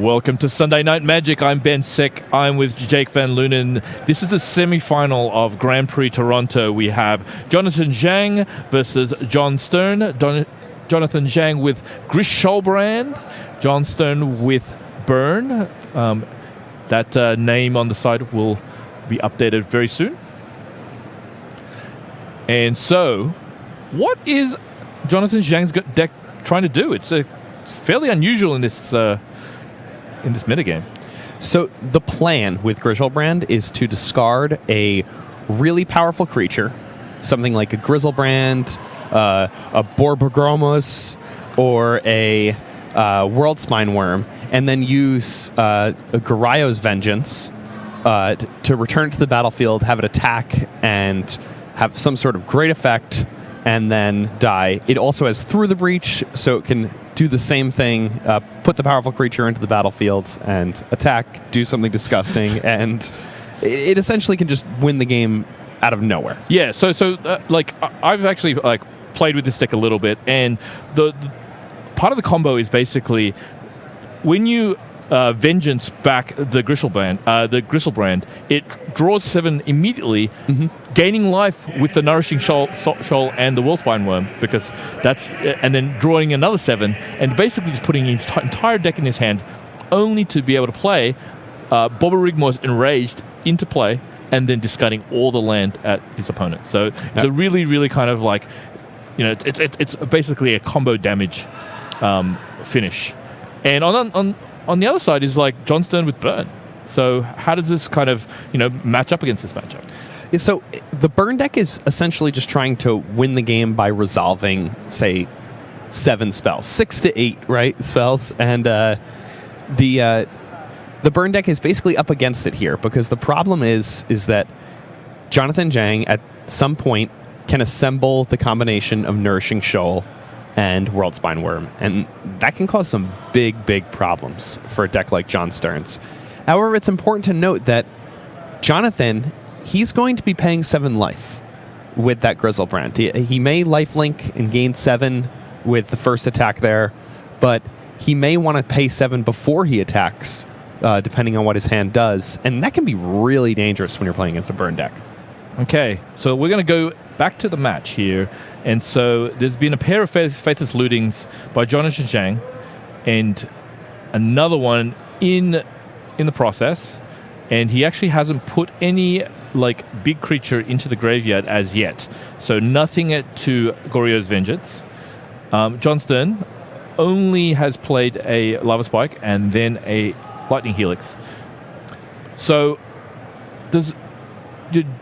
Welcome to Sunday Night Magic. I'm Ben Seck. I'm with Jake Van Lunen. This is the semi-final of Grand Prix Toronto. We have Jonathan Zhang versus John Stern. Jonathan Zhang with Grisolbrand. John Stern with Burn. That name on the side will be updated very soon. And so, what is Jonathan Zhang's deck trying to do? It's fairly unusual in this metagame. So the plan with Grisolbrand is to discard a really powerful creature, something like a Griselbrand, a Borborgromos, or a World Spine Worm, and then use a Garayo's Vengeance to return it to the battlefield, have it attack, and have some sort of great effect, and then die. It also has Through the Breach, so it can do the same thing, put the powerful creature into the battlefield and attack, do something disgusting, and it essentially can just win the game out of nowhere. Yeah, so I've actually played with this deck a little bit, and the part of the combo is basically when you Vengeance back the Griselbrand, it draws 7 immediately, gaining life with the Nourishing Shoal and the Worldspine Worm, because that's, and then drawing another 7, and basically just putting his entire deck in his hand, only to be able to play Borborygmos Enraged into play, and then discarding all the land at his opponent. So it's a really, really kind of it's basically a combo damage finish. And on the other side is John Stern with Burn. So how does this kind of match up against this matchup? Yeah, so the Burn deck is essentially just trying to win the game by resolving, say, 7 spells, 6 to 8, right, spells, and the Burn deck is basically up against it here because the problem is that Jonathan Zhang at some point can assemble the combination of Nourishing Shoal and World Spine Worm, and that can cause some big problems for a deck like John Stern's. However, it's important to note that Jonathan, he's going to be paying 7 life with that Griselbrand. He may lifelink and gain 7 with the first attack there, but he may want to pay 7 before he attacks, depending on what his hand does, and that can be really dangerous when you're playing against a Burn deck. Okay, so we're going to go back to the match here. And so there's been a pair of Faithless Lootings by Jonathan Zhang, and another one in the process. And he actually hasn't put any big creature into the graveyard as yet. So nothing to Garayo's Vengeance. John Stern only has played a Lava Spike and then a Lightning Helix. So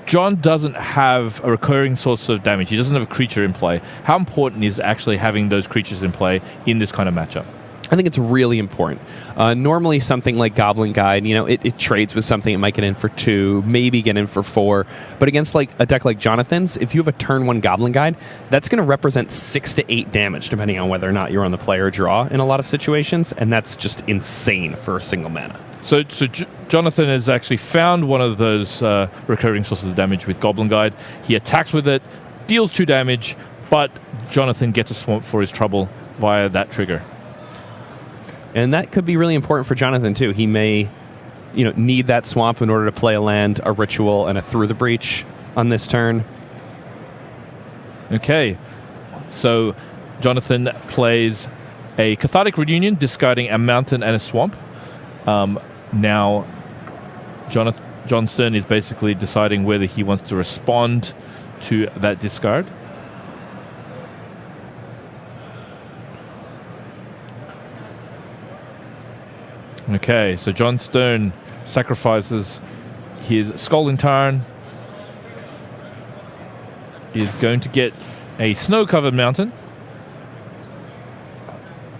John doesn't have a recurring source of damage. He doesn't have a creature in play. How important is actually having those creatures in play in this kind of matchup? I think it's really important. Normally, something like Goblin Guide, it trades with something. It might get in for 2, maybe get in for 4. But against a deck like Jonathan's, if you have a turn 1 Goblin Guide, that's going to represent 6 to 8 damage, depending on whether or not you're on the play or draw in a lot of situations. And that's just insane for a single mana. So Jonathan has actually found one of those recurring sources of damage with Goblin Guide. He attacks with it, deals 2 damage, but Jonathan gets a swamp for his trouble via that trigger. And that could be really important for Jonathan, too. He may need that swamp in order to play a land, a ritual, and a Through the Breach on this turn. Okay. So Jonathan plays a Cathartic Reunion, discarding a mountain and a swamp. Now, John Stern is basically deciding whether he wants to respond to that discard. Okay, so John Stern sacrifices his Scalding Tarn. He is going to get a snow-covered mountain.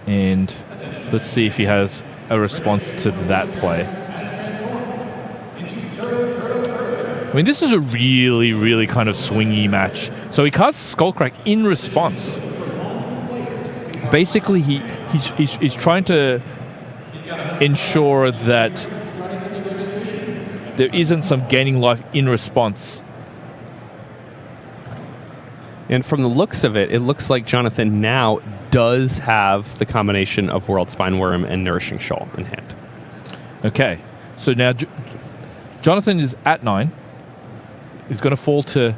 And let's see if he has a response to that play. I mean, this is a really, really kind of swingy match. So he casts Skullcrack in response. Basically, he's trying to ensure that there isn't some gaining life in response. And from the looks of it, it looks like Jonathan now does have the combination of World Spine Worm and Nourishing Shoal in hand. Okay, so now Jonathan is at 9. He's going to fall to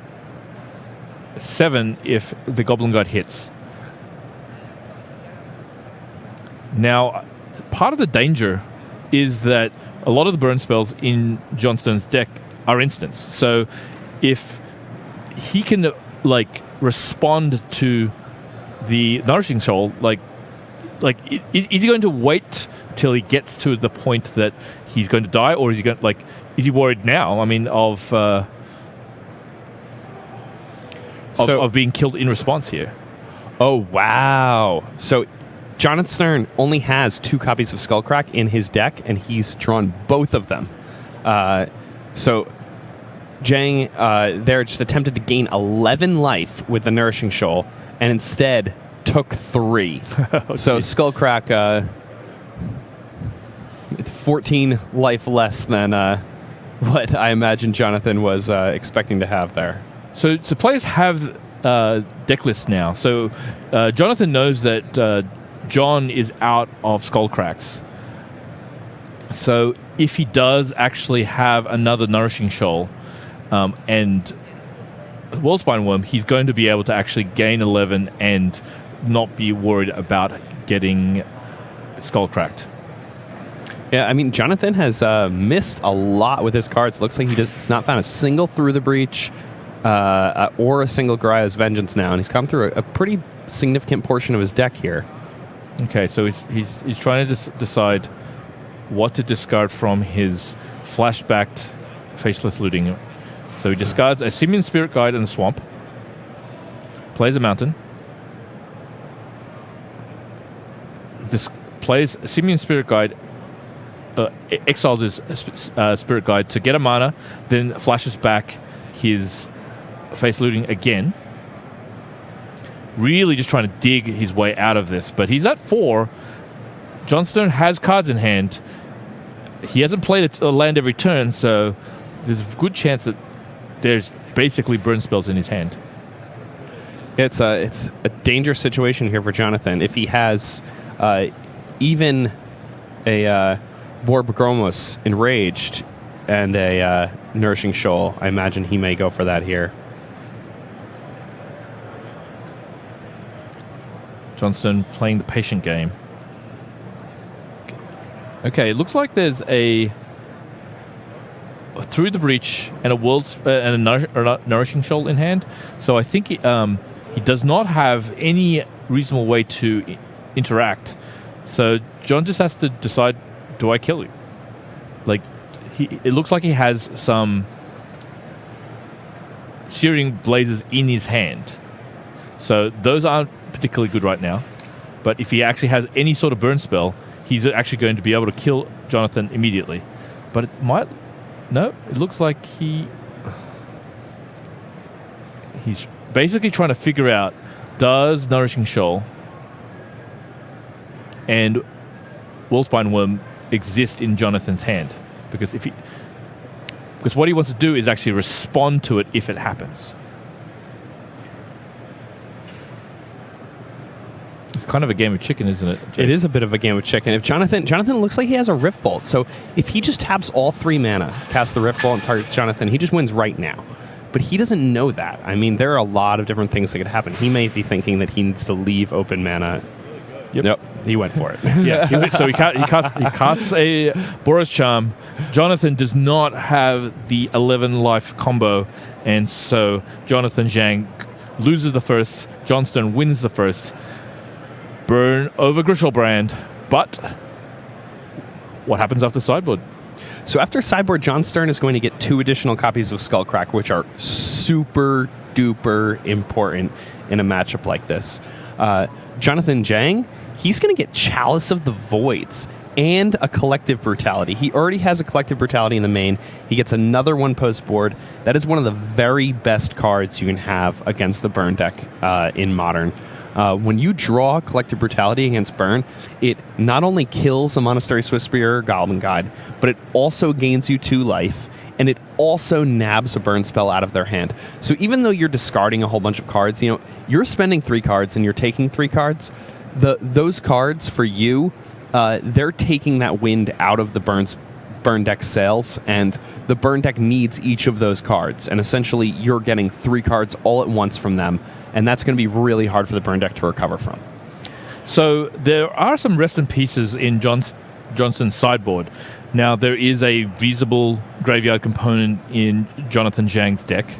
7 if the Goblin Guide hits. Now, part of the danger is that a lot of the burn spells in Johnstone's deck are instants. So if he can respond to the Nourishing Shoal, is he going to wait till he gets to the point that he's going to die, or is he going is he worried now? I mean, of being killed in response here. Oh wow! So Jonathan Stern only has 2 copies of Skullcrack in his deck, and he's drawn both of them. So Jang there just attempted to gain 11 life with the Nourishing Shoal, and instead took 3. Okay. So Skullcrack, 14 life less than what I imagine Jonathan was expecting to have there. So players have deck lists now. So Jonathan knows that John is out of Skullcracks. So if he does actually have another Nourishing Shoal and Worldspine Worm, he's going to be able to actually gain 11 and not be worried about getting Skullcracked. Yeah, I mean, Jonathan has missed a lot with his cards. Looks like he's not found a single Through the Breach or a single Garaya's Vengeance now, and he's come through a pretty significant portion of his deck here. Okay, so he's trying to decide what to discard from his flashbacked Faceless Looting. So he discards a Simian Spirit Guide in the Swamp, plays a Mountain, plays a Simian Spirit Guide, exiles his Spirit Guide to get a mana, then flashes back his Face Looting again. Really just trying to dig his way out of this. But he's at 4. Johnstone has cards in hand. He hasn't played a land every turn, so there's a good chance that there's basically burn spells in his hand. It's a dangerous situation here for Jonathan. If he has even a Borbromos Enraged and a Nourishing Shoal, I imagine he may go for that here. Johnstone playing the patient game. Okay, it looks like there's a Through the Breach and a Nourishing Shoal in hand. So I think he does not have any reasonable way to interact. So John just has to decide, do I kill you? It looks like he has some Searing Blazes in his hand. So those aren't particularly good right now. But if he actually has any sort of burn spell, he's actually going to be able to kill Jonathan immediately. But it might... No, it looks like he's basically trying to figure out, does Nourishing Shoal and Worldspine Worm exist in Jonathan's hand? Because what he wants to do is actually respond to it if it happens. It's kind of a game of chicken, isn't it, Jake? It is a bit of a game of chicken. If Jonathan looks like he has a Rift Bolt, so if he just taps all 3 mana, casts the Rift Bolt and targets Jonathan, he just wins right now. But he doesn't know that. I mean, there are a lot of different things that could happen. He may be thinking that he needs to leave open mana. Yep, he went for it. Yeah, so he casts a Boros Charm. Jonathan does not have the 11 life combo, and so Jonathan Zhang loses the first. Johnstone wins the first. Burn over Grishelbrand, but what happens after sideboard? So after sideboard, John Stern is going to get 2 additional copies of Skullcrack, which are super duper important in a matchup like this. Jonathan Zhang, he's going to get Chalice of the Voids and a Collective Brutality. He already has a Collective Brutality in the main. He gets another one post board. That is one of the very best cards you can have against the burn deck in Modern. When you draw Collective Brutality against Burn, it not only kills a Monastery Swiftspear or Goblin Guide, but it also gains you 2 life, and it also nabs a burn spell out of their hand. So even though you're discarding a whole bunch of cards, you're spending 3 cards and you're taking 3 cards. Those cards for you, they're taking that wind out of the burn burn deck sales, and the burn deck needs each of those cards, and essentially you're getting 3 cards all at once from them, and that's going to be really hard for the burn deck to recover from. So there are some rest in pieces in Johnston's sideboard. Now, there is a reasonable graveyard component in Jonathan Zhang's deck.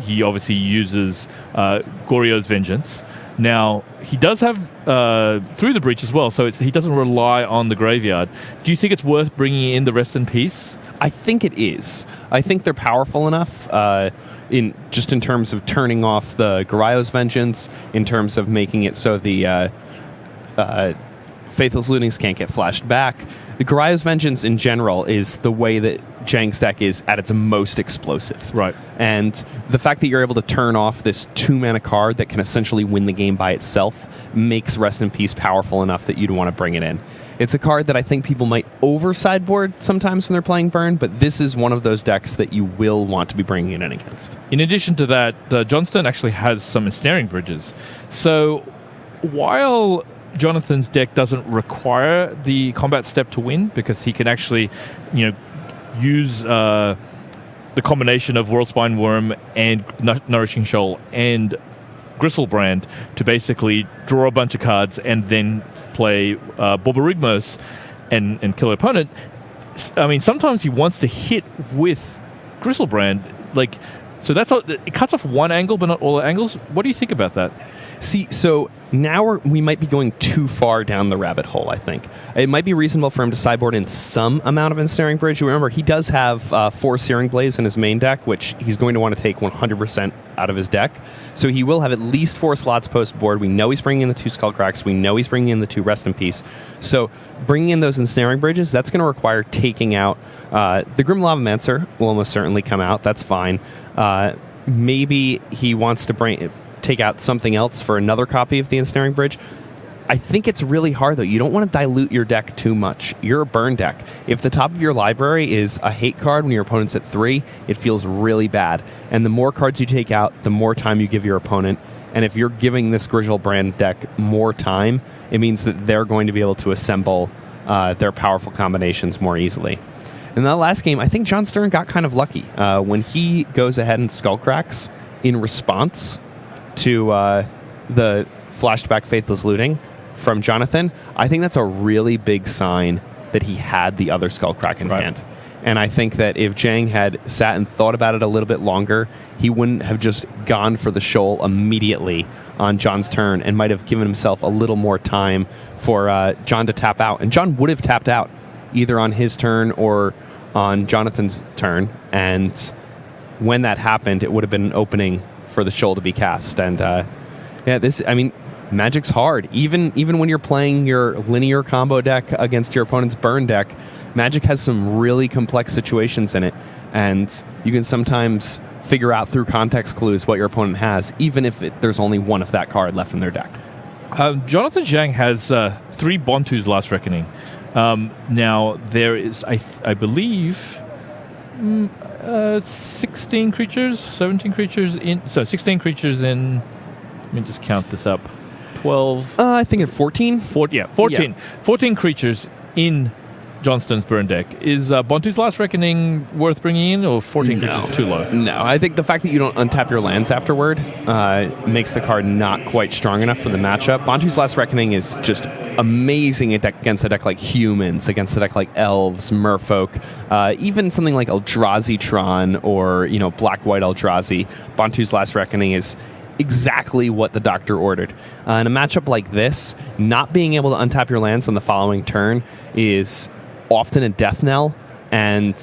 He obviously uses Goryo's Vengeance. Now, he does have Through the Breach as well, so he doesn't rely on the graveyard. Do you think it's worth bringing in the rest in peace? I think it is. I think they're powerful enough in terms of turning off the Goryo's Vengeance, in terms of making it so the Faithless Lootings can't get flashed back. The Goryo's Vengeance in general is the way that Zhang's deck is at its most explosive. Right. And the fact that you're able to turn off this 2-mana card that can essentially win the game by itself makes Rest in Peace powerful enough that you'd want to bring it in. It's a card that I think people might over-sideboard sometimes when they're playing Burn, but this is one of those decks that you will want to be bringing it in against. In addition to that, Johnston actually has some Ensnaring Bridges. So while Jonathan's deck doesn't require the combat step to win, because he can actually, use the combination of Worldspine Worm and Nourishing Shoal and Gristlebrand to basically draw a bunch of cards and then play Borborygmos and kill an opponent. I mean, sometimes he wants to hit with Gristlebrand, so that's all, it cuts off one angle, but not all the angles. What do you think about that? See, so now we might be going too far down the rabbit hole, I think. It might be reasonable for him to sideboard in some amount of Ensnaring Bridge. Remember, he does have 4 Searing Blaze in his main deck, which he's going to want to take 100% out of his deck. So he will have at least 4 slots post-board. We know he's bringing in the 2 Skullcracks. We know he's bringing in the 2 Rest in Peace. So bringing in those Ensnaring Bridges, that's going to require taking out... the Grim Lavamancer will almost certainly come out. That's fine. Maybe he wants to take out something else for another copy of the Ensnaring Bridge. I think it's really hard, though. You don't want to dilute your deck too much. You're a burn deck. If the top of your library is a hate card when your opponent's at 3, it feels really bad. And the more cards you take out, the more time you give your opponent. And if you're giving this Gristlebrand deck more time, it means that they're going to be able to assemble their powerful combinations more easily. In that last game, I think John Stern got kind of lucky. When he goes ahead and Skullcracks in response to the flashed back Faithless Looting from Jonathan, I think that's a really big sign that he had the other Skullcrack in hand. And I think that if Zhang had sat and thought about it a little bit longer, he wouldn't have just gone for the shoal immediately on John's turn and might have given himself a little more time for John to tap out. And John would have tapped out either on his turn or on Jonathan's turn. And when that happened, it would have been an opening for the shoal to be cast. And Magic's hard. Even when you're playing your linear combo deck against your opponent's burn deck, Magic has some really complex situations in it, and you can sometimes figure out through context clues what your opponent has, even if there's only one of that card left in their deck. Jonathan Zhang has 3 Bontu's Last Reckoning. Now, there is, I believe... 16 creatures, 17 creatures in... So, 16 creatures in... Let me just count this up. 12... I think it's 14? 14. Yeah. 14 creatures in Johnston's burn deck. Is Bontu's Last Reckoning worth bringing in, or 14 creatures too low? No, I think the fact that you don't untap your lands afterward makes the card not quite strong enough for the matchup. Bontu's Last Reckoning is just amazing against a deck like Humans, against a deck like Elves, Merfolk, even something like Eldrazi-tron or Black-White Eldrazi. Bontu's Last Reckoning is exactly what the doctor ordered. In a matchup like this, not being able to untap your lands on the following turn is often a death knell, and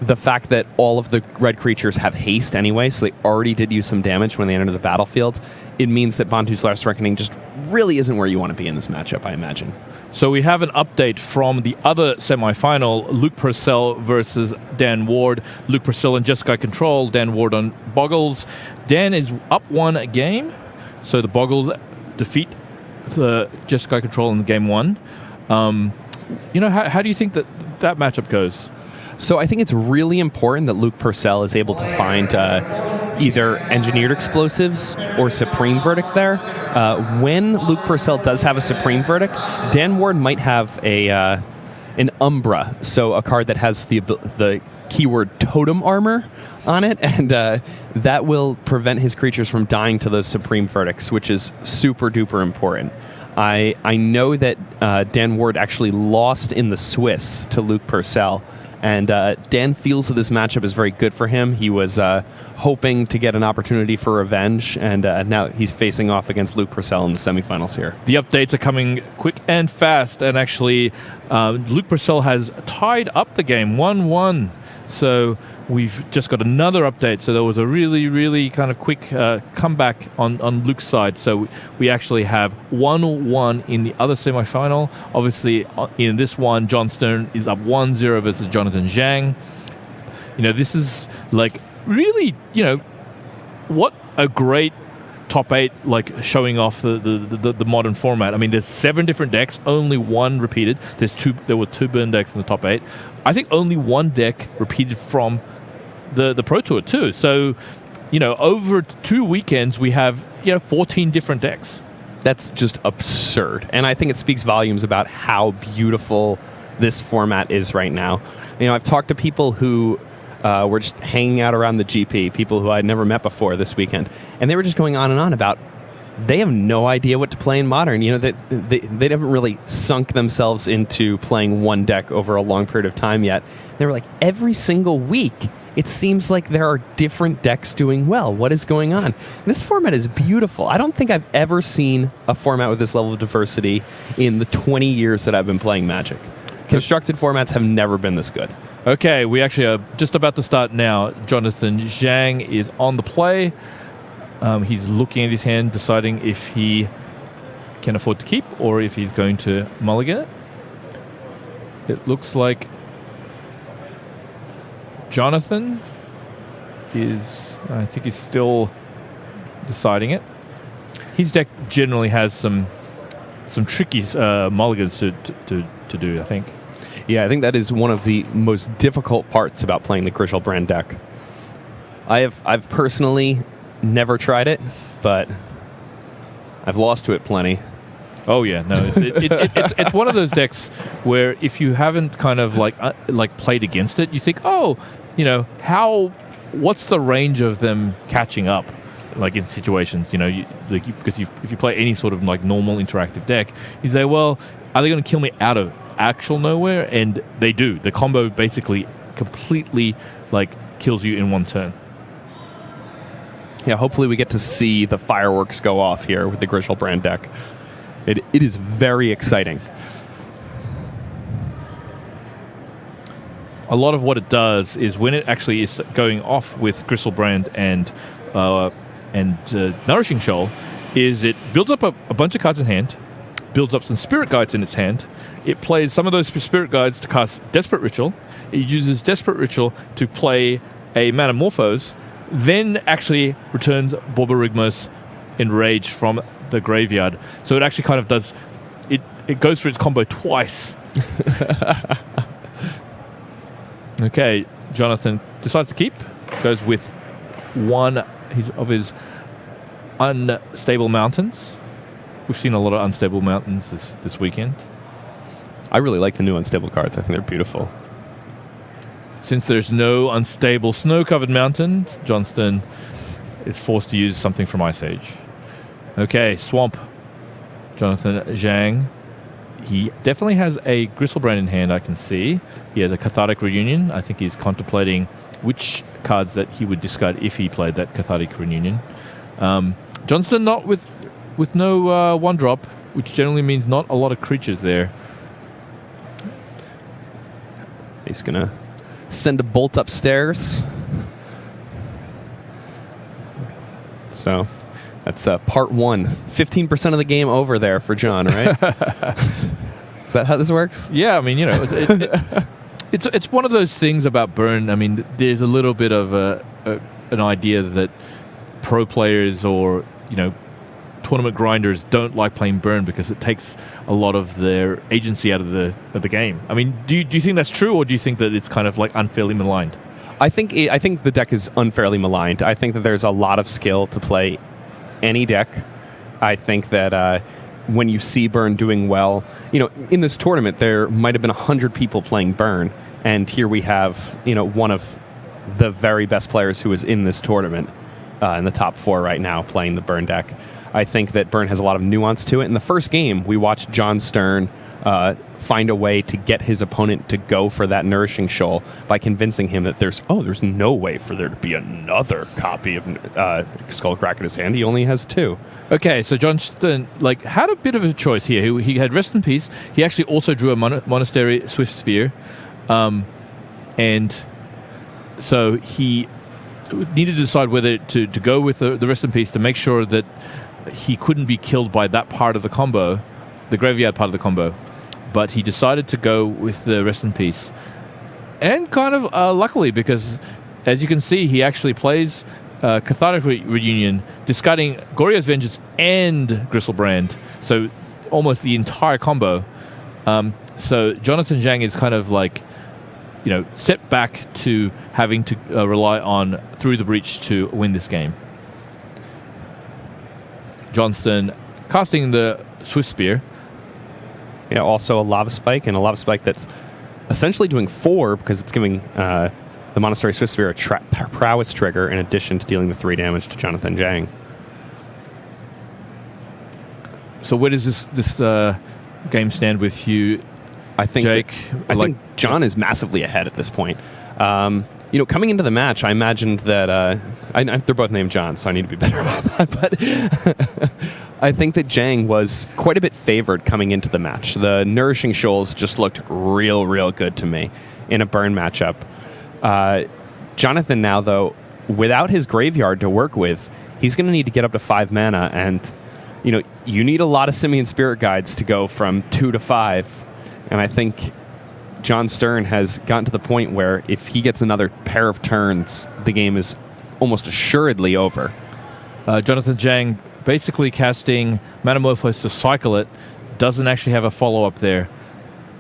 the fact that all of the red creatures have haste anyway, so they already did you some damage when they entered the battlefield, it means that Bontu's Last Reckoning just really isn't where you want to be in this matchup, I imagine. So we have an update from the other semifinal, Luke Purcell versus Dan Ward. Luke Purcell and Jeskai Control, Dan Ward on Boggles. Dan is up 1 game, so the Boggles defeat the Jeskai Control in game 1. How do you think that matchup goes? So I think it's really important that Luke Purcell is able to find either Engineered Explosives or Supreme Verdict there. When Luke Purcell does have a Supreme Verdict, Dan Ward might have a an Umbra, so a card that has the keyword Totem Armor on it, and that will prevent his creatures from dying to those Supreme Verdicts, which is super duper important. I know that Dan Ward actually lost in the Swiss to Luke Purcell, and Dan feels that this matchup is very good for him. He was hoping to get an opportunity for revenge, and now he's facing off against Luke Purcell in the semifinals here. The updates are coming quick and fast, and actually Luke Purcell has tied up the game 1-1. So we've just got another update. So there was a really, really kind of quick comeback on Luke's side. So we actually have 1-1 in the other semifinal. Obviously, in this one, John Stern is up 1-0 versus Jonathan Zhang. This is like really, what a great top 8, like showing off the modern format. I mean, there's 7 different decks, only 1 repeated. There were 2 burn decks in the top 8. I think only 1 deck repeated from the Pro Tour too. So, over 2 weekends we have 14 different decks. That's just absurd, and I think it speaks volumes about how beautiful this format is right now. I've talked to people who were just hanging out around the GP, people who I'd never met before this weekend, and they were just going on and on about they have no idea what to play in Modern. They haven't really sunk themselves into playing one deck over a long period of time yet. They were like, every single week, it seems like there are different decks doing well. What is going on? This format is beautiful. I don't think I've ever seen a format with this level of diversity in the 20 years that I've been playing Magic. Constructed formats have never been this good. Okay, we actually are just about to start now. Jonathan Zhang is on the play. He's looking at his hand, deciding if he can afford to keep or if he's going to mulligan it. It looks like Jonathan I think he's still deciding it. His deck generally has some tricky mulligans to do, I think. Yeah, I think that is one of the most difficult parts about playing the Griselbrand deck. I've personally never tried it, but I've lost to it plenty. Oh yeah, no, it's one of those decks where if you haven't kind of like played against it, you think, what's the range of them catching up, like in situations, because if you play any sort of like normal interactive deck, you say, well, are they going to kill me out of actual nowhere? And they do. The combo basically completely like kills you in one turn. Yeah, hopefully we get to see the fireworks go off here with the Griselbrand deck. It is very exciting. A lot of what it does is when it actually is going off with Griselbrand and Nourishing Shoal, is it builds up a bunch of cards in hand, builds up some Spirit Guides in its hand. It plays some of those Spirit Guides to cast Desperate Ritual. It uses Desperate Ritual to play a Manamorphose, then actually returns Borborygmos Enraged from the graveyard. So it actually kind of does... It goes through its combo twice. Okay, Jonathan decides to keep. Goes with one of his unstable mountains. We've seen a lot of unstable mountains this weekend. I really like the new unstable cards. I think they're beautiful. Since there's no unstable snow-covered mountains, Johnston is forced to use something from Ice Age. Okay, Swamp. Jonathan Zhang. He definitely has a Griselbrand in hand, I can see. He has a Cathartic Reunion. I think he's contemplating which cards that he would discard if he played that Cathartic Reunion. Johnston not with no one-drop, which generally means not a lot of creatures there. He's going to send a bolt upstairs. So that's part one. 15% of the game over there for John, right? Is that how this works? Yeah, I mean, it's one of those things about Burn. I mean, there's a little bit of an idea that pro players or, tournament grinders don't like playing Burn because it takes a lot of their agency out of the game. I mean, do you think that's true, or do you think that it's kind of like unfairly maligned? I think the deck is unfairly maligned. I think that there's a lot of skill to play any deck. I think that when you see Burn doing well, in this tournament there might have been 100 people playing Burn, and here we have one of the very best players who is in this tournament in the top 4 right now playing the Burn deck. I think that Burn has a lot of nuance to it. In the first game, we watched John Stern find a way to get his opponent to go for that Nourishing Shoal by convincing him that there's no way for there to be another copy of Skullcrack in his hand. He only has 2. Okay, so John Stern had a bit of a choice here. He had Rest in Peace. He actually also drew a Monastery Swift Spear, and so he needed to decide whether to go with the Rest in Peace to make sure that he couldn't be killed by that part of the combo, the graveyard part of the combo. But he decided to go with the Rest in Peace. And kind of luckily, because as you can see, he actually plays Cathartic Reunion, discarding Goryo's Vengeance and Gristlebrand. So almost the entire combo. So Jonathan Zhang is kind of set back to having to rely on Through the Breach to win this game. Johnston casting the Swift Spear. Also a Lava Spike, and a Lava Spike that's essentially doing 4 because it's giving the Monastery Swift Spear a prowess trigger in addition to dealing the 3 damage to Jonathan Zhang. So where does this game stand with you, I think Jake? I think John is massively ahead at this point. Coming into the match, I imagined that they're both named John, so I need to be better about that. But I think that Zhang was quite a bit favored coming into the match. The Nourishing Shoals just looked real good to me in a Burn matchup. Jonathan now, though, without his graveyard to work with, he's going to need to get up to 5 mana, and you need a lot of Simian Spirit Guides to go from 2 to 5. And I think John Stern has gotten to the point where if he gets another pair of turns, the game is almost assuredly over. Jonathan Zhang basically casting Metamorphose to cycle it, doesn't actually have a follow-up there.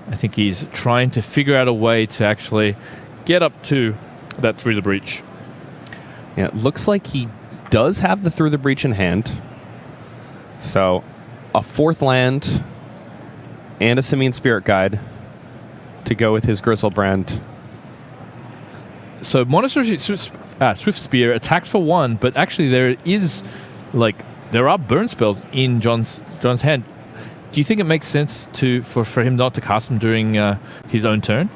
I think he's trying to figure out a way to actually get up to that Through the Breach. Yeah, it looks like he does have the Through the Breach in hand. So a 4th land and a Simian Spirit Guide to go with his Gristlebrand. So Monastery Swift Spear attacks for 1, but actually there are burn spells in John's hand. Do you think it makes sense for him not to cast them during his own turn?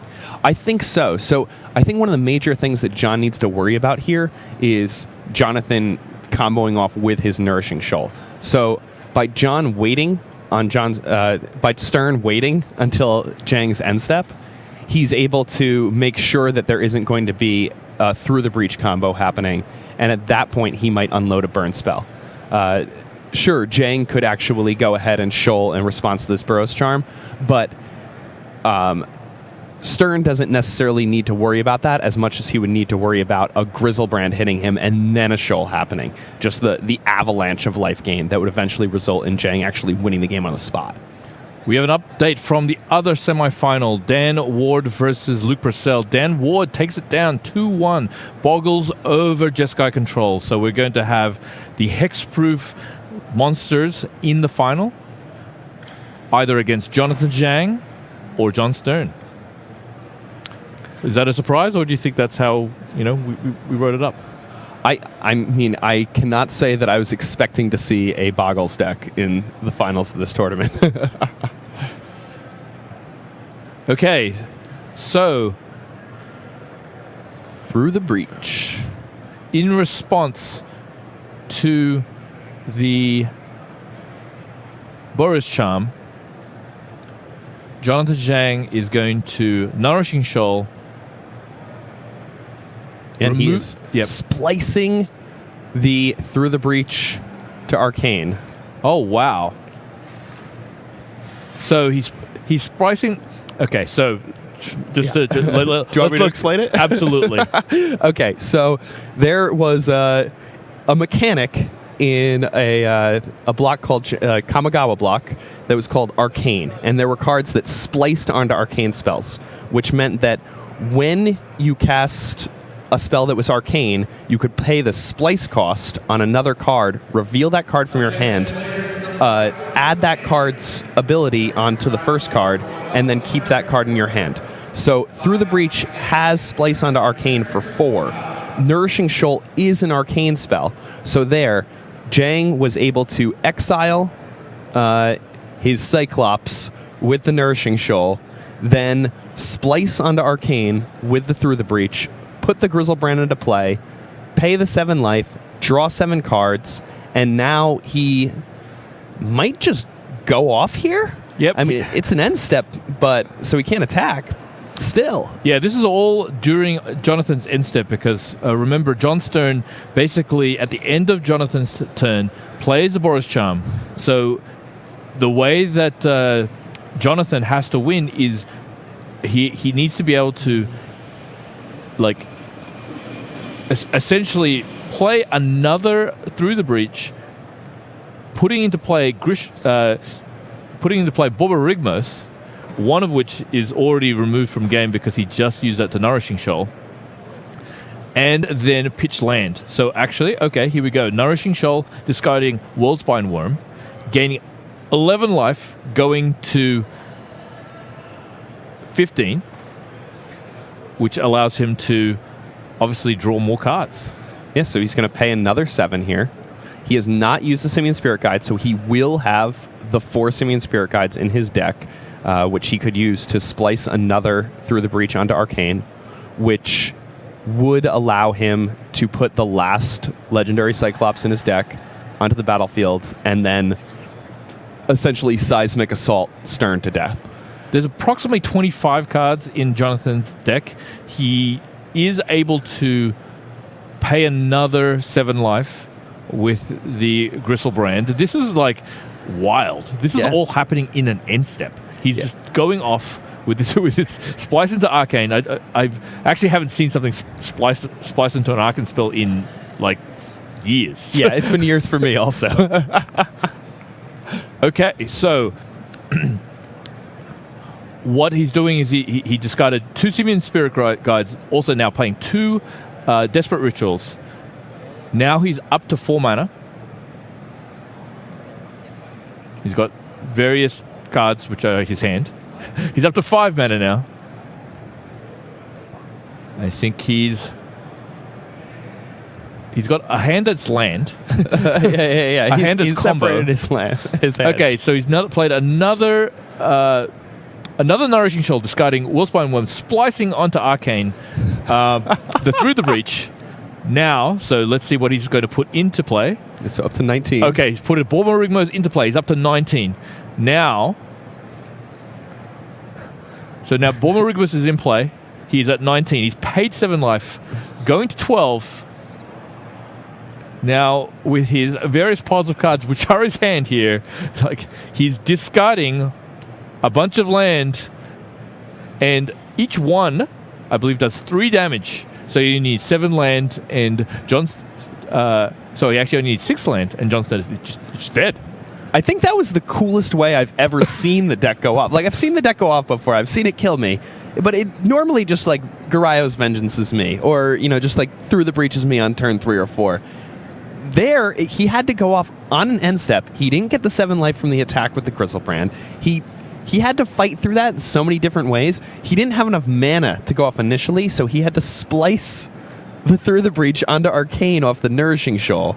I think so. So I think one of the major things that John needs to worry about here is Jonathan comboing off with his Nourishing Shoal. So by John waiting on by Stern waiting until Zhang's end step, he's able to make sure that there isn't going to be a Through the Breach combo happening, and at that point he might unload a burn spell. Sure, Zhang could actually go ahead and shoal in response to this Burrow's Charm, but Stern doesn't necessarily need to worry about that as much as he would need to worry about a Grizzlebrand hitting him and then a shoal happening. Just the avalanche of life gain that would eventually result in Zhang actually winning the game on the spot. We have an update from the other semifinal. Dan Ward versus Luke Purcell. Dan Ward takes it down 2-1. Boggles over Jeskai Control. So we're going to have the hexproof monsters in the final, either against Jonathan Zhang or John Stern. Is that a surprise, or do you think that's how we wrote it up? I mean, I cannot say that I was expecting to see a Boggles deck in the finals of this tournament. Okay, so Through the Breach. In response to the Boris Charm, Jonathan Zhang is going to Nourishing Shoal. And he is splicing the Through the Breach to Arcane. Oh, wow. So he's splicing. Okay, so just do you want me to explain it? Absolutely. Okay, so there was a mechanic in a block called Kamigawa block that was called Arcane, and there were cards that spliced onto Arcane spells, which meant that when you cast a spell that was arcane, you could pay the splice cost on another card, reveal that card from your hand, add that card's ability onto the first card, and then keep that card in your hand. So Through the Breach has Splice onto Arcane for 4. Nourishing Shoal is an Arcane spell. So there, Jang was able to exile his Cyclops with the Nourishing Shoal, then Splice onto Arcane with the Through the Breach, put the Grizzlebrand into play, pay the 7 life, draw 7 cards, and now he might just go off here? Yep. I mean, it's an end step, but so he can't attack. Still. Yeah, this is all during Jonathan's end step because remember, John Stern basically at the end of Jonathan's turn plays the Boros Charm. So the way that Jonathan has to win is he needs to be able to like essentially play another Through the Breach, putting into play Borborygmos, one of which is already removed from game because he just used that to Nourishing Shoal, and then pitch land. So actually, okay, here we go. Nourishing Shoal, discarding Worldspine Worm, gaining 11 life, going to 15, which allows him to obviously draw more cards. Yeah, so he's going to pay another 7 here. He has not used the Simian Spirit Guide, so he will have the 4 Simian Spirit Guides in his deck, which he could use to splice another Through the Breach onto Arcane, which would allow him to put the last Legendary Cyclops in his deck onto the battlefield and then essentially Seismic Assault Stern to death. There's approximately 25 cards in Jonathan's deck. He is able to pay another 7 life with the Grizzlebrand. This is like wild. This is all happening in an end step. He's just going off with this splice into Arcane. I've actually haven't seen something splice into an Arcane spell in like years. Yeah, it's been years for me also. Okay, so what he's doing is he discarded 2 Simian Spirit Guides, also now playing 2 Desperate Rituals. Now he's up to 4 mana. He's got various cards which are his hand. He's up to 5 mana now. I think he's got a hand that's land. yeah. A hand that's he's combo. separated his land. His hand. Okay, so he's played another Nourishing Shoal, discarding Willspine Worm, splicing onto Arcane, the Through the Breach. Now, so let's see what he's going to put into play. So up to 19. Okay, he's put a Borborygmos into play. He's up to 19. Now, so now Borborygmos is in play. He's at 19. He's paid 7 life, going to 12. Now, with his various piles of cards, which are his hand here, like he's discarding a bunch of land, and each one, I believe, does 3 damage. So you need 7 land, and John's. So he actually only needs 6 land, and John's just dead. I think that was the coolest way I've ever seen the deck go off. Like, I've seen the deck go off before. I've seen it kill me. But it normally just, like, Garayo's Vengeance is me. Or, you know, just, like, Through the Breach is me on turn 3 or 4. There, he had to go off on an end step. He didn't get the 7 life from the attack with the Grizzlebrand. He had to fight through that in so many different ways. He didn't have enough mana to go off initially, so he had to splice the Through the Breach onto Arcane off the Nourishing Shoal.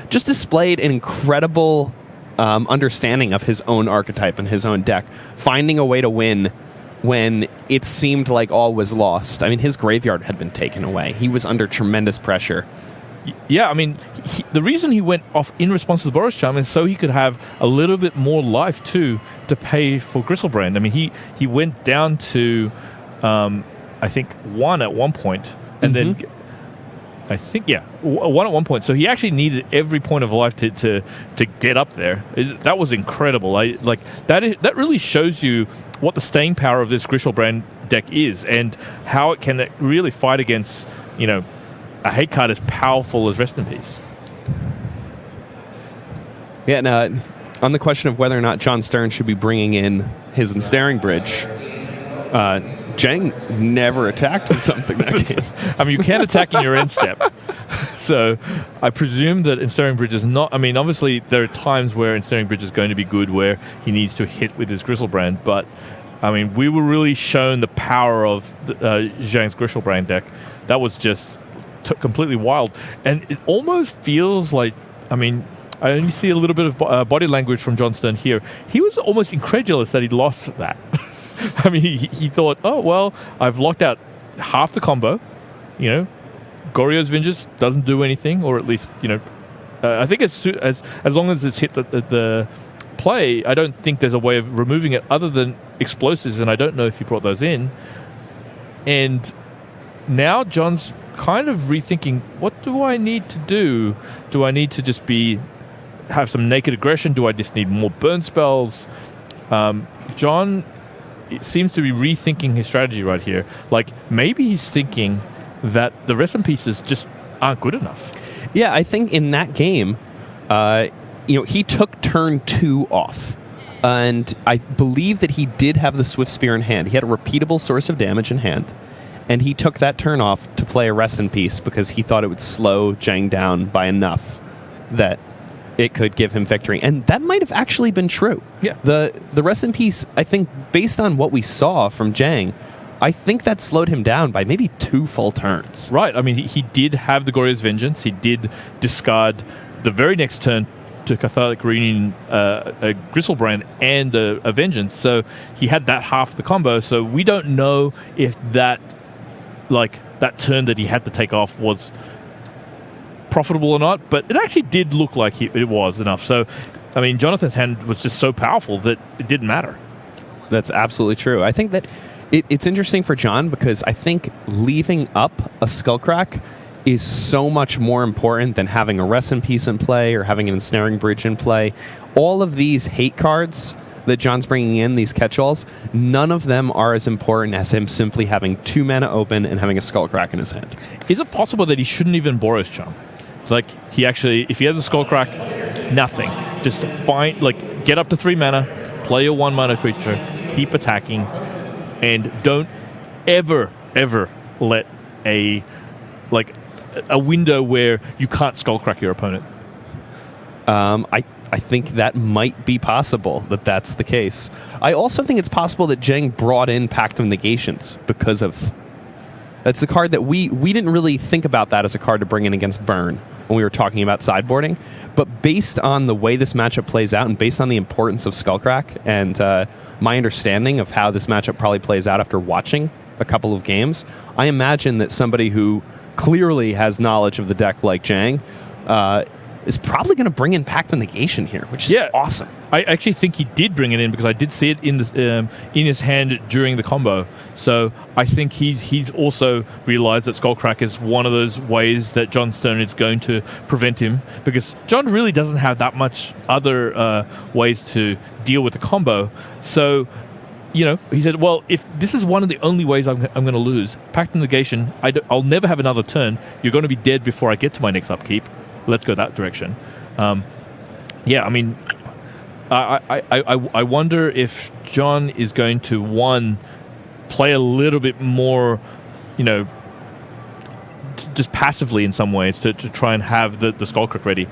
Just displayed an incredible understanding of his own archetype and his own deck, finding a way to win when it seemed like all was lost. I mean, his graveyard had been taken away. He was under tremendous pressure. Yeah, I mean, the reason he went off in response to the Boros Charm is so he could have a little bit more life, too, to pay for Grizzlebrand. I mean, he went down to, I think, 1 at one point, and then, I think, 1 at one point. So he actually needed every point of life to get up there. That was incredible. That really shows you what the staying power of this Grizzlebrand deck is, and how it can really fight against, you know, a hate card as powerful as Rest in Peace. Yeah, now, on the question of whether or not John Stern should be bringing in his Ensnaring Bridge, Jang never attacked with something that game. I mean, you can't attack in your end step. So I presume that Ensnaring Bridge is not... I mean, obviously, there are times where Ensnaring Bridge is going to be good, where he needs to hit with his Griselbrand, but, I mean, we were really shown the power of Zhang's Griselbrand deck. That was just completely wild. And it almost feels like... I mean, I only see a little bit of body language from John Stern here. He was almost incredulous that he lost that. I mean, he thought, oh, well, I've locked out half the combo, you know, Goryo's Vengeance doesn't do anything, or at least, you know, I think as long as it's hit the play, I don't think there's a way of removing it other than explosives, and I don't know if he brought those in. And now John's kind of rethinking, what do I need to do? Do I need to just have some naked aggression? Do I just need more burn spells? John seems to be rethinking his strategy right here. Like, maybe he's thinking that the rest in pieces just aren't good enough. Yeah, I think in that game, he took turn 2 off. And I believe that he did have the Swift Spear in hand. He had a repeatable source of damage in hand. And he took that turn off to play a Rest in Peace because he thought it would slow Zhang down by enough that it could give him victory. And that might have actually been true. Yeah. The Rest in Peace, I think, based on what we saw from Zhang, I think that slowed him down by maybe 2 full turns. Right. I mean, he did have the Goryo's Vengeance. He did discard the very next turn to Cathartic Reunion, a Griselbrand and a Vengeance. So he had that half the combo. So we don't know if that turn that he had to take off was profitable or not, but it actually did look like it was enough. So, I mean, Jonathan's hand was just so powerful that it didn't matter. That's absolutely true. I think that it's interesting for John because I think leaving up a Skullcrack is so much more important than having a Rest in Peace in play or having an Ensnaring Bridge in play. All of these hate cards that John's bringing in, these catch-alls, none of them are as important as him simply having 2 mana open and having a Skullcrack in his hand. Is it possible that he shouldn't even Boros Charm? Like, he actually, if he has a Skullcrack, nothing. Just get up to 3 mana, play a 1 mana creature, keep attacking, and don't ever let a window where you can't Skullcrack your opponent. I think that might be possible that's the case. I also think it's possible that Zhang brought in Pact of Negations because of... That's a card that we didn't really think about that as a card to bring in against Burn when we were talking about sideboarding. But based on the way this matchup plays out and based on the importance of Skullcrack and my understanding of how this matchup probably plays out after watching a couple of games, I imagine that somebody who clearly has knowledge of the deck like Zhang is probably going to bring in Pact of Negation here, which is awesome. I actually think he did bring it in because I did see it in his hand during the combo. So I think he's also realized that Skullcrack is one of those ways that John Stone is going to prevent him, because John really doesn't have that much other ways to deal with the combo. So, you know, he said, well, if this is one of the only ways I'm going to lose, Pact of Negation, I'll never have another turn. You're going to be dead before I get to my next upkeep. Let's go that direction. Yeah, I mean, I wonder if John is going to, play a little bit more, you know, just passively in some ways to try and have the Skullcrack ready.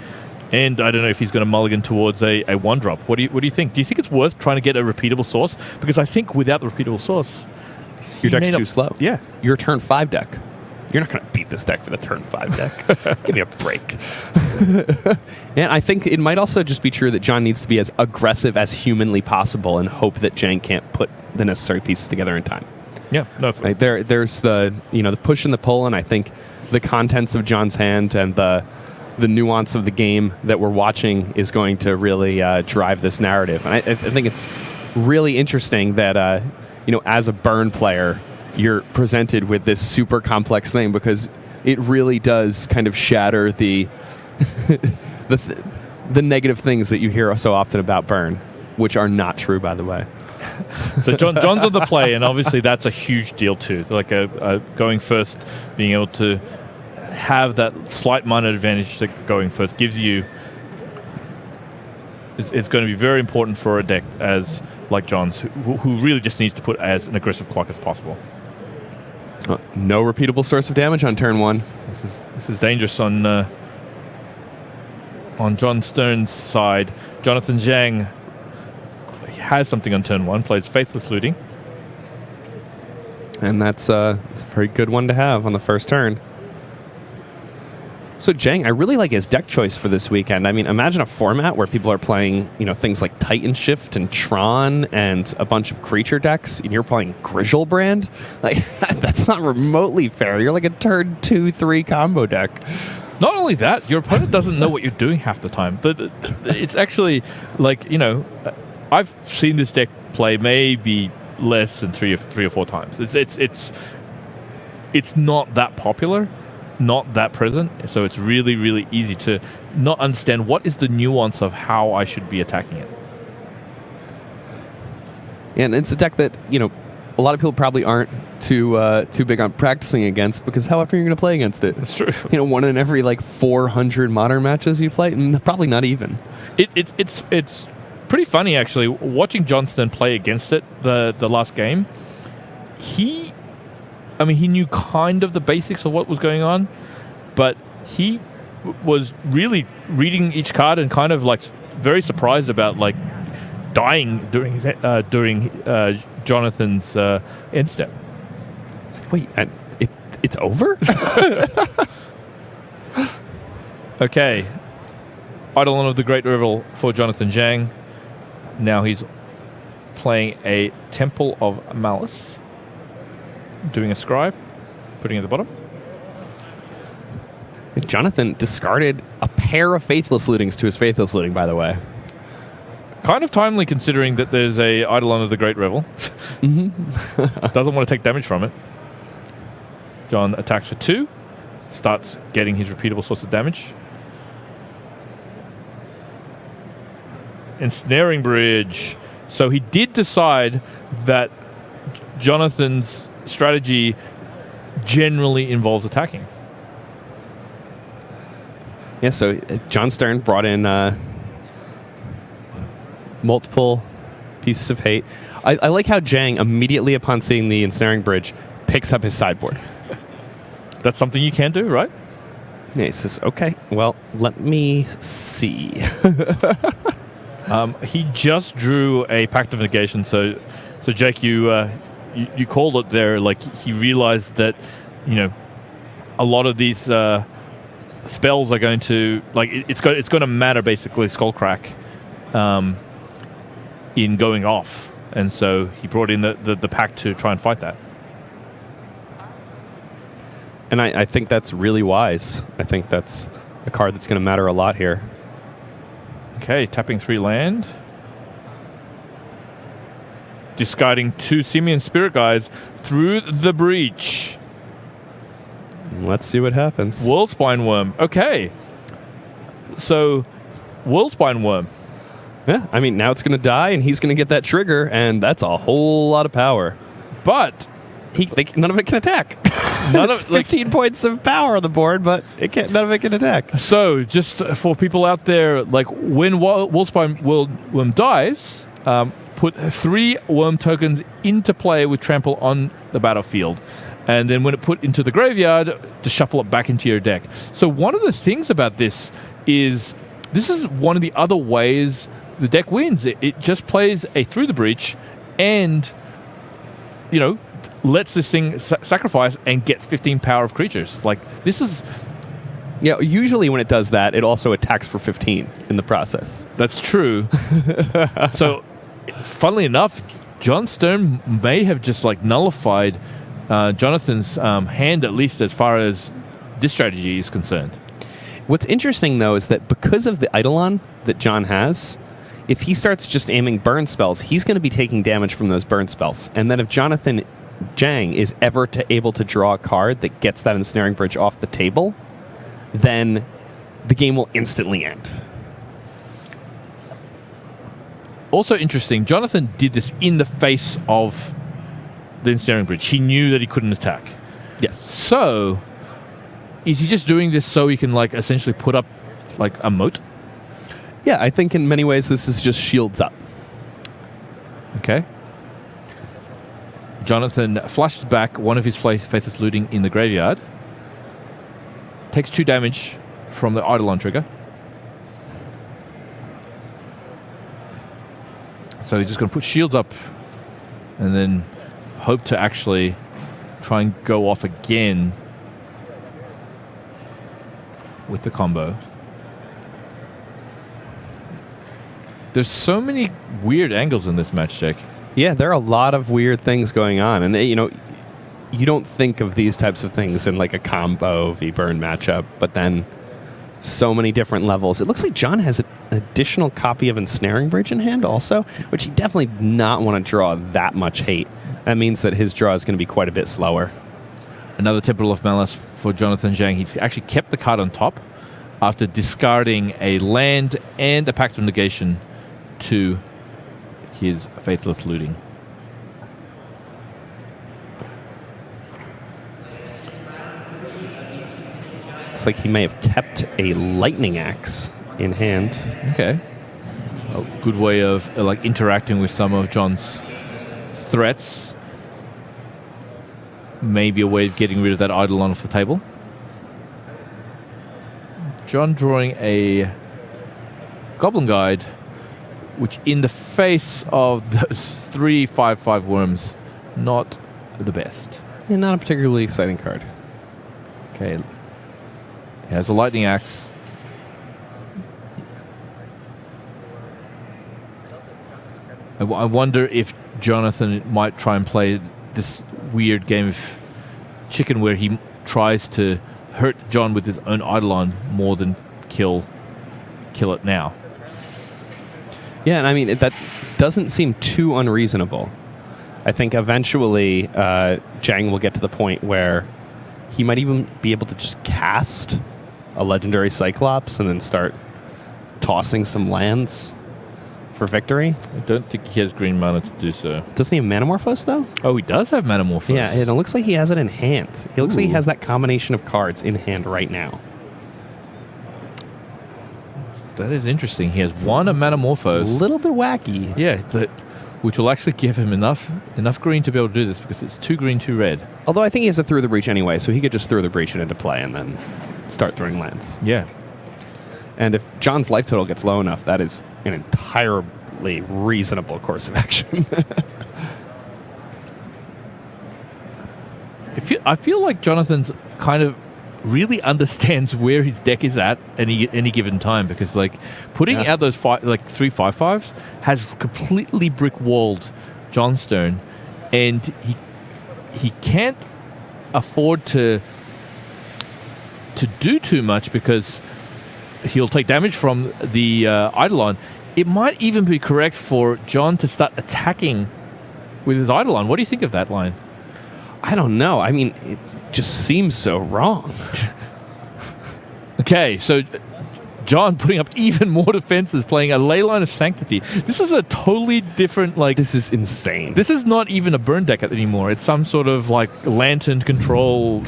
And I don't know if he's going to mulligan towards a 1-drop. What do you think? Do you think it's worth trying to get a repeatable source? Because I think without the repeatable source, your deck's too slow. Yeah. Your turn 5 deck. You're not going to beat this deck for the turn 5 deck. Give me a break. And I think it might also just be true that John needs to be as aggressive as humanly possible and hope that Zhang can't put the necessary pieces together in time. Yeah. No, right, there's the push and the pull, and I think the contents of John's hand and the nuance of the game that we're watching is going to really drive this narrative. And I think it's really interesting that as a Burn player, you're presented with this super complex thing, because it really does kind of shatter the the negative things that you hear so often about Burn, which are not true, by the way. So John's on the play, and obviously that's a huge deal too. Like going first, being able to have that slight minor advantage to going first gives you... It's going to be very important for a deck like John's, who really just needs to put as an aggressive clock as possible. No repeatable source of damage on turn 1. This is This is dangerous on John Stern's side. Jonathan Zhang has something on turn 1, plays Faithless Looting. And it's a very good one to have on the first turn. So Zhang, I really like his deck choice for this weekend. I mean, imagine a format where people are playing, things like Titan Shift and Tron and a bunch of creature decks, and you're playing Griselbrand. Like, that's not remotely fair. You're like a turn 2-3 combo deck. Not only that, your opponent doesn't know what you're doing half the time. It's actually like, I've seen this deck play maybe less than three or four times. It's not that popular, not that present, so it's really, really easy to not understand what is the nuance of how I should be attacking it. And it's a deck that, a lot of people probably aren't too big on practicing against, because how often are you going to play against it? That's true. One in every 400 Modern matches you play, probably not even. It's pretty funny actually watching Johnston play against it the last game. He knew kind of the basics of what was going on, but he was really reading each card and kind of very surprised about dying during Jonathan's end step. It's like, wait, it's over? Okay. Eidolon of the Great Revel for Jonathan Zhang. Now he's playing a Temple of Malice. Doing a Scribe. Putting it at the bottom. Jonathan discarded a pair of Faithless Lootings to his Faithless Looting, by the way. Kind of timely considering that there's a Eidolon of the Great Revel. Doesn't want to take damage from it. John attacks for 2. Starts getting his repeatable source of damage. Ensnaring Bridge. So he did decide that Jonathan's strategy generally involves attacking. Yeah, so John Stern brought in multiple pieces of hate. I like how Zhang, immediately upon seeing the Ensnaring Bridge, picks up his sideboard. That's something you can do, right? Yeah, he says, okay, well, let me see. He just drew a Pact of Negation, so Jake, you called it there. He realized that, a lot of these spells are going to it's going to matter basically Skullcrack in going off, and so he brought in the Pact to try and fight that. And I think that's really wise. I think that's a card that's going to matter a lot here. Okay, tapping 3 land. Discarding 2 Simian Spirit Guides through the breach. Let's see what happens. Worldspine Worm. Okay. So, Worldspine Worm. Yeah, now it's going to die, and he's going to get that trigger, and that's a whole lot of power. But none of it can attack. None of 15 points of power on the board, but none of it can attack. So, just for people out there, when Worldspine Worm dies, put 3 worm tokens into play with trample on the battlefield. And then when it put into the graveyard, to shuffle it back into your deck. So one of the things about this is one of the other ways the deck wins. It just plays a Through the Breach and, lets this thing sacrifice and gets 15 power of creatures. This is... Yeah, usually when it does that, it also attacks for 15 in the process. That's true. So, funnily enough, John Stern may have just nullified Jonathan's hand, at least as far as this strategy is concerned. What's interesting, though, is that because of the Eidolon that John has, if he starts just aiming burn spells, he's going to be taking damage from those burn spells. And then if Jonathan Zhang is ever able to draw a card that gets that Ensnaring Bridge off the table, then the game will instantly end. Also interesting, Jonathan did this in the face of the Ensnaring Bridge. He knew that he couldn't attack. Yes. So, is he just doing this so he can essentially put up a moat? Yeah, I think in many ways this is just shields up. Okay. Jonathan flushes back one of his Faithless Looting in the graveyard. takes 2 damage from the Eidolon trigger. So he's just going to put shields up and then hope to actually try and go off again with the combo. There's so many weird angles in this match, Jake. Yeah, there are a lot of weird things going on. And, you know, you don't think of these types of things in like a combo V-Burn matchup, but then so many different levels. It looks like John has an additional copy of Ensnaring Bridge in hand also, which he definitely did not want to draw that much hate. That means that his draw is going to be quite a bit slower. Another Temple of Malice for Jonathan Zhang. He's actually kept the card on top after discarding a land and a Pact of Negation to his Faithless Looting. Looks like he may have kept a Lightning Axe in hand. Okay. A good way of like interacting with some of John's threats. Maybe a way of getting rid of that Eidolon off the table. John drawing a Goblin Guide, which in the face of those 3 5/5 worms, not the best. Yeah, not a particularly exciting card. Okay. He has a Lightning Axe. I wonder if Jonathan might try and play this weird game of chicken where he tries to hurt John with his own Eidolon more than kill it now. Yeah, and I mean, that doesn't seem too unreasonable. I think eventually Zhang will get to the point where he might even be able to just cast a Legendary Cyclops and then start tossing some lands for victory. I don't think he has green mana to do so. Doesn't he have Manamorphose, though? Oh, he does have Manamorphose. Yeah, and it looks like he has it in hand. He looks like he has that combination of cards in hand right now. That is interesting. He has one of Manamorphose. A little bit wacky. Yeah, which will actually give him enough green to be able to do this because it's 2 green, 2 red. Although I think he has a Through the Breach anyway, so he could just throw the Breach into play and then start throwing lands. Yeah. And if John's life total gets low enough, that is an entirely reasonable course of action. I feel like Jonathan's kind of really understands where his deck is at any given time because like putting out those 3 5/5s has completely brick walled Johnstone, and he can't afford to do too much because he'll take damage from the Eidolon. It might even be correct for John to start attacking with his Eidolon. What do you think of that line? I don't know. I mean, it just seems so wrong. Okay, so John putting up even more defenses, playing a Leyline of Sanctity. This is a totally different, like... This is insane. This is not even a burn deck anymore. It's some sort of, like, Lantern control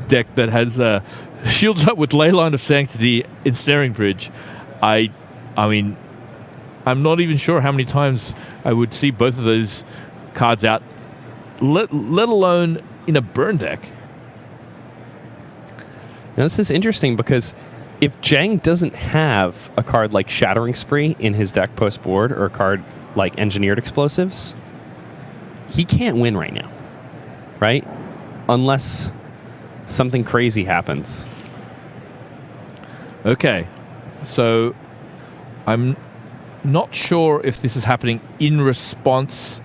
deck that has shields up with Leyline of Sanctity, Ensnaring Bridge. I mean, I'm not even sure how many times I would see both of those cards out, let alone in a burn deck. Now, this is interesting because if Zhang doesn't have a card like Shattering Spree in his deck post-board or a card like Engineered Explosives, he can't win right now, right? Unless something crazy happens. Okay, so I'm not sure if this is happening in response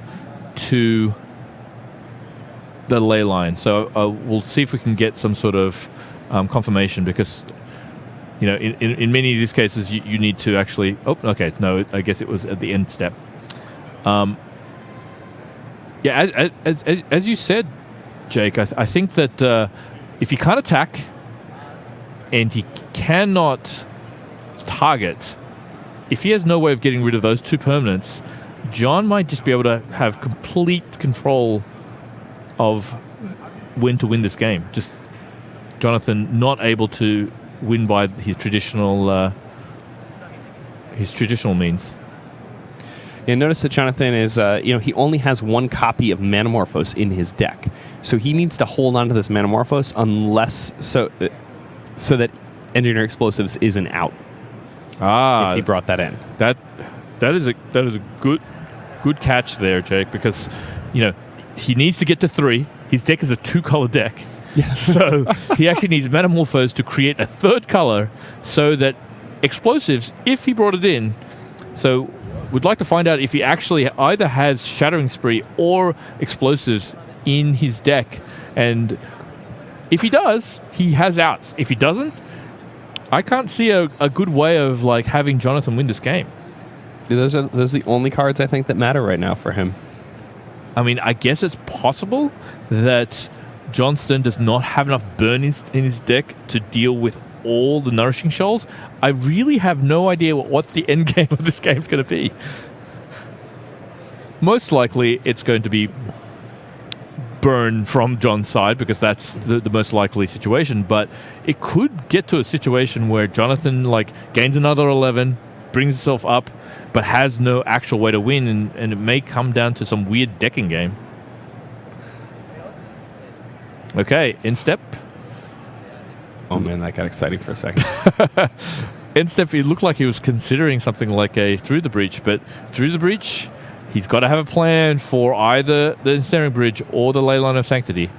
to the ley line. So we'll see if we can get some sort of confirmation because, you know, in many of these cases, you need to actually... Oh, okay, no, I guess it was at the end step. Yeah, as you said, Jake, I think that if he can't attack and he cannot target, if he has no way of getting rid of those 2 permanents, John might just be able to have complete control of when to win this game. Just Jonathan not able to win by his traditional means. And notice that Jonathan is, he only has 1 copy of Manamorphose in his deck. So he needs to hold on to this Manamorphose so that Engineer Explosives isn't out if he brought that in. That is a good catch there, Jake, because he needs to get to 3. His deck is a 2-color deck. Yes. So he actually needs Metamorphose to create a 3rd color so that Explosives, if he brought it in, so we'd like to find out if he actually either has Shattering Spree or Explosives in his deck. And if he does, he has outs. If he doesn't, I can't see a good way of having Jonathan win this game. Those are the only cards I think that matter right now for him. I mean, I guess it's possible that Johnston does not have enough burn in his deck to deal with all the Nourishing Shoals. I really have no idea what the end game of this game is going to be. Most likely, it's going to be burn from John's side because that's the most likely situation. But it could get to a situation where Jonathan gains another 11, brings himself up, but has no actual way to win, and it may come down to some weird decking game. Okay, end step. Oh man, that got exciting for a second. End step, it looked like he was considering something like a Through the Breach, but Through the Breach, he's got to have a plan for either the Ensnaring Bridge or the Leyline of Sanctity.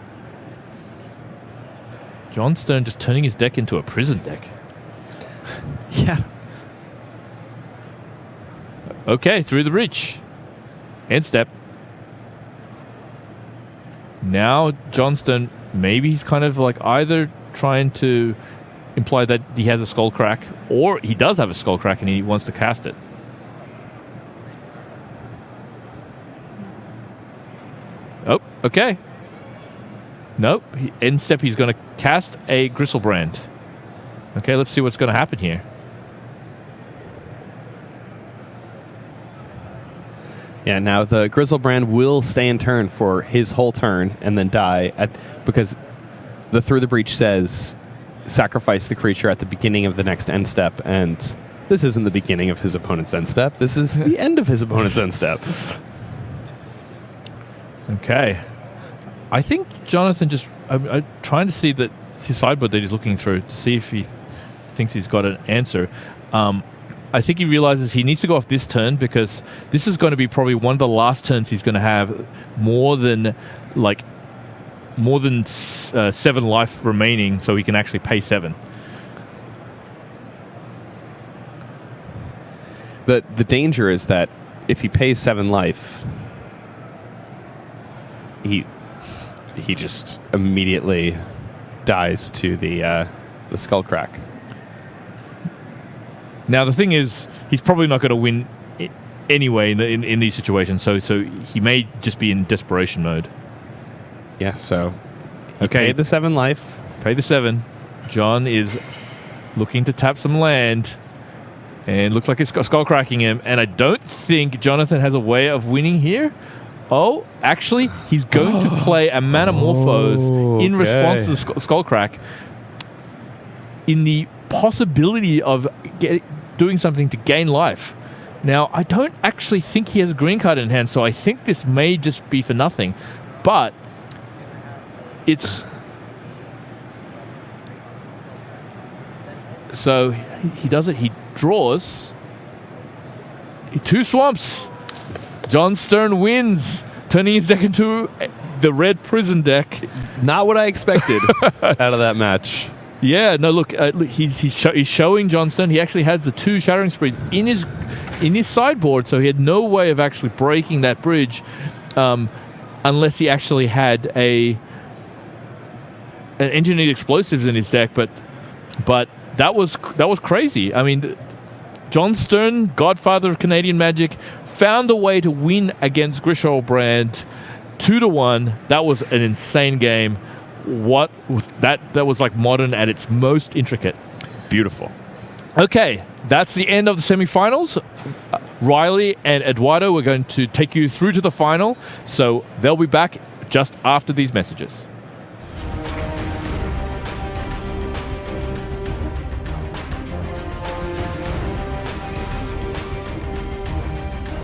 Johnstone just turning his deck into a prison deck. Yeah. Okay, Through the Breach. End step. Now Johnston, maybe he's kind of either trying to imply that he has a Skull Crack, or he does have a Skull Crack and he wants to cast it. Oh, okay. Nope. End step, he's going to cast a Gristlebrand. Okay, let's see what's going to happen here. Yeah, now the Grizzlebrand will stay in turn for his whole turn and then die because the Through the Breach says sacrifice the creature at the beginning of the next end step, and this isn't the beginning of his opponent's end step. This is the end of his opponent's end step. Okay. I think Jonathan I'm trying to see that his sideboard that he's looking through to see if he thinks he's got an answer. I think he realizes he needs to go off this turn because this is going to be probably one of the last turns he's going to have more than 7 life remaining, so he can actually pay 7. The danger is that if he pays 7 life, he just immediately dies to the Skull Crack. Now, the thing is, he's probably not going to win anyway in these situations, so he may just be in desperation mode. Yeah, so okay, paid the 7 life. Pay the 7. John is looking to tap some land, and looks like it's skull cracking him, and I don't think Jonathan has a way of winning here. Oh, actually, he's going to play a Metamorphose in response to the skull crack in the possibility of doing something to gain life. Now, I don't actually think he has a green card in hand, so I think this may just be for nothing. But it's... So he does it. He draws. 2 swamps. John Stern wins, turning his deck into the red prison deck. Not what I expected out of that match. Yeah, no, look, he's showing Johnston. He actually has the 2 Shattering Sprees in his sideboard, so he had no way of actually breaking that bridge unless he actually had an Engineered Explosives in his deck. But that was crazy. I mean, John Stern, godfather of Canadian Magic, found a way to win against Griselbrand 2-1. That was an insane game. That was like modern at its most intricate. Beautiful. Okay, that's the end of the semifinals. Riley and Eduardo are going to take you through to the final, so they'll be back just after these messages.